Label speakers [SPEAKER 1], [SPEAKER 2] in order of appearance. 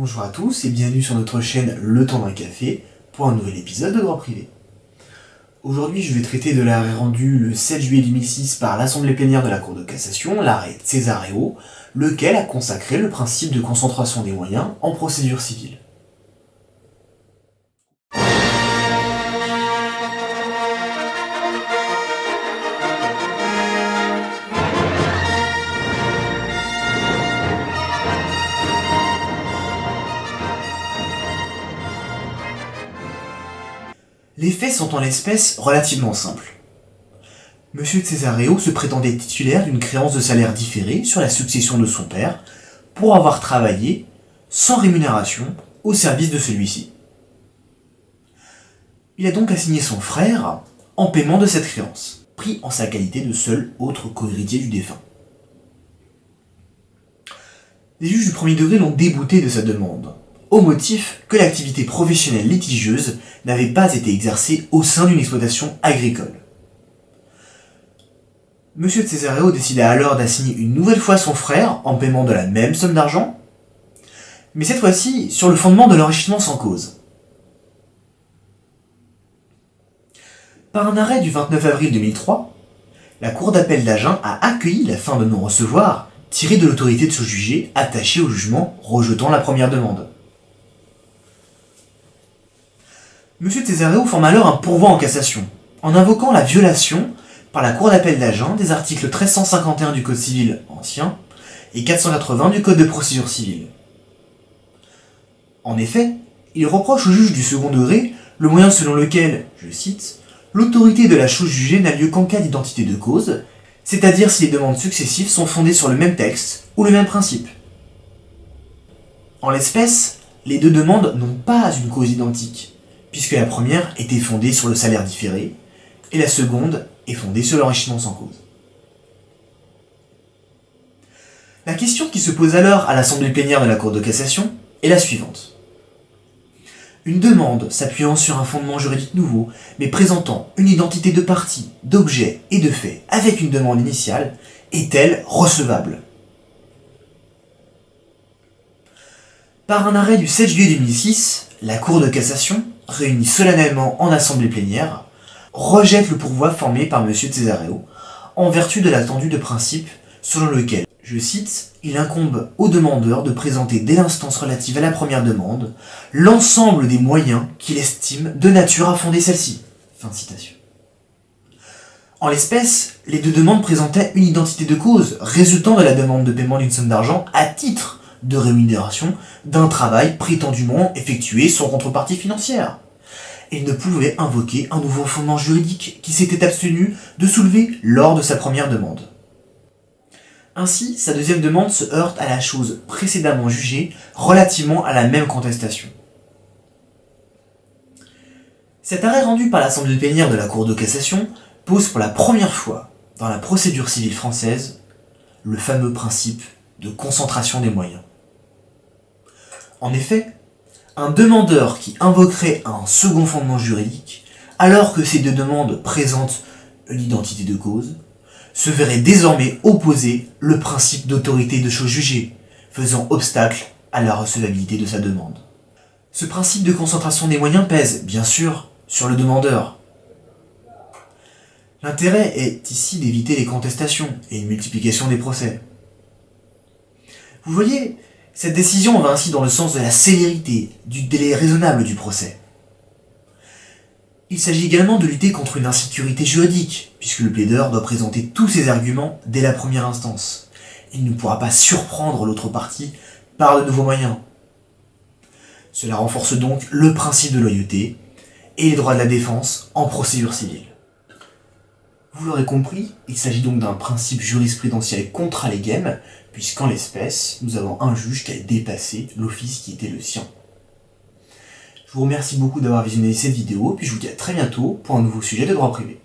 [SPEAKER 1] Bonjour à tous et bienvenue sur notre chaîne Le Temps d'un Café pour un nouvel épisode de droit privé. Aujourd'hui, je vais traiter de l'arrêt rendu le 7 juillet 2006 par l'Assemblée plénière de la Cour de cassation, l'arrêt Cesareo, lequel a consacré le principe de concentration des moyens en procédure civile. Les faits sont en l'espèce relativement simples. Monsieur Cesareo se prétendait titulaire d'une créance de salaire différée sur la succession de son père pour avoir travaillé, sans rémunération, au service de celui-ci. Il a donc assigné son frère en paiement de cette créance, pris en sa qualité de seul autre cohéritier du défunt. Les juges du premier degré l'ont débouté de sa demande, au motif que l'activité professionnelle litigieuse n'avait pas été exercée au sein d'une exploitation agricole. Monsieur Cesareo décida alors d'assigner une nouvelle fois son frère en paiement de la même somme d'argent, mais cette fois-ci sur le fondement de l'enrichissement sans cause. Par un arrêt du 29 avril 2003, la Cour d'appel d'Agen a accueilli la fin de non-recevoir tirée de l'autorité de ce jugé attachée au jugement rejetant la première demande. Monsieur Cesareo forme alors un pourvoi en cassation, en invoquant la violation par la Cour d'appel d'Agen des articles 1351 du Code civil ancien et 480 du Code de procédure civile. En effet, il reproche au juge du second degré le moyen selon lequel, je cite, « l'autorité de la chose jugée n'a lieu qu'en cas d'identité de cause, c'est-à-dire si les demandes successives sont fondées sur le même texte ou le même principe. » En l'espèce, les deux demandes n'ont pas une cause identique, puisque la première était fondée sur le salaire différé, et la seconde est fondée sur l'enrichissement sans cause. La question qui se pose alors à l'Assemblée plénière de la Cour de cassation est la suivante. Une demande s'appuyant sur un fondement juridique nouveau, mais présentant une identité de partie, d'objet et de fait avec une demande initiale, est-elle recevable? Par un arrêt du 7 juillet 2006, la Cour de cassation, réunie solennellement en assemblée plénière, rejette le pourvoi formé par M. Cesareo, en vertu de l'attendu de principe selon lequel, je cite, « il incombe au demandeur de présenter dès l'instance relative à la première demande l'ensemble des moyens qu'il estime de nature à fonder celle-ci. » Fin de citation. En l'espèce, les deux demandes présentaient une identité de cause résultant de la demande de paiement d'une somme d'argent à titre de rémunération d'un travail prétendument effectué sans contrepartie financière. Il ne pouvait invoquer un nouveau fondement juridique qui s'était abstenu de soulever lors de sa première demande. Ainsi, sa deuxième demande se heurte à la chose précédemment jugée relativement à la même contestation. Cet arrêt rendu par l'Assemblée plénière de la Cour de cassation pose pour la première fois dans la procédure civile française le fameux principe de concentration des moyens. En effet, un demandeur qui invoquerait un second fondement juridique, alors que ces deux demandes présentent une identité de cause, se verrait désormais opposer le principe d'autorité de chose jugée, faisant obstacle à la recevabilité de sa demande. Ce principe de concentration des moyens pèse, bien sûr, sur le demandeur. L'intérêt est ici d'éviter les contestations et une multiplication des procès. Vous voyez, cette décision va ainsi dans le sens de la célérité, du délai raisonnable du procès. Il s'agit également de lutter contre une insécurité juridique, puisque le plaideur doit présenter tous ses arguments dès la première instance. Il ne pourra pas surprendre l'autre partie par de nouveaux moyens. Cela renforce donc le principe de loyauté et les droits de la défense en procédure civile. Vous l'aurez compris, il s'agit donc d'un principe jurisprudentiel contra legem, puisqu'en l'espèce, nous avons un juge qui a dépassé l'office qui était le sien. Je vous remercie beaucoup d'avoir visionné cette vidéo, puis je vous dis à très bientôt pour un nouveau sujet de droit privé.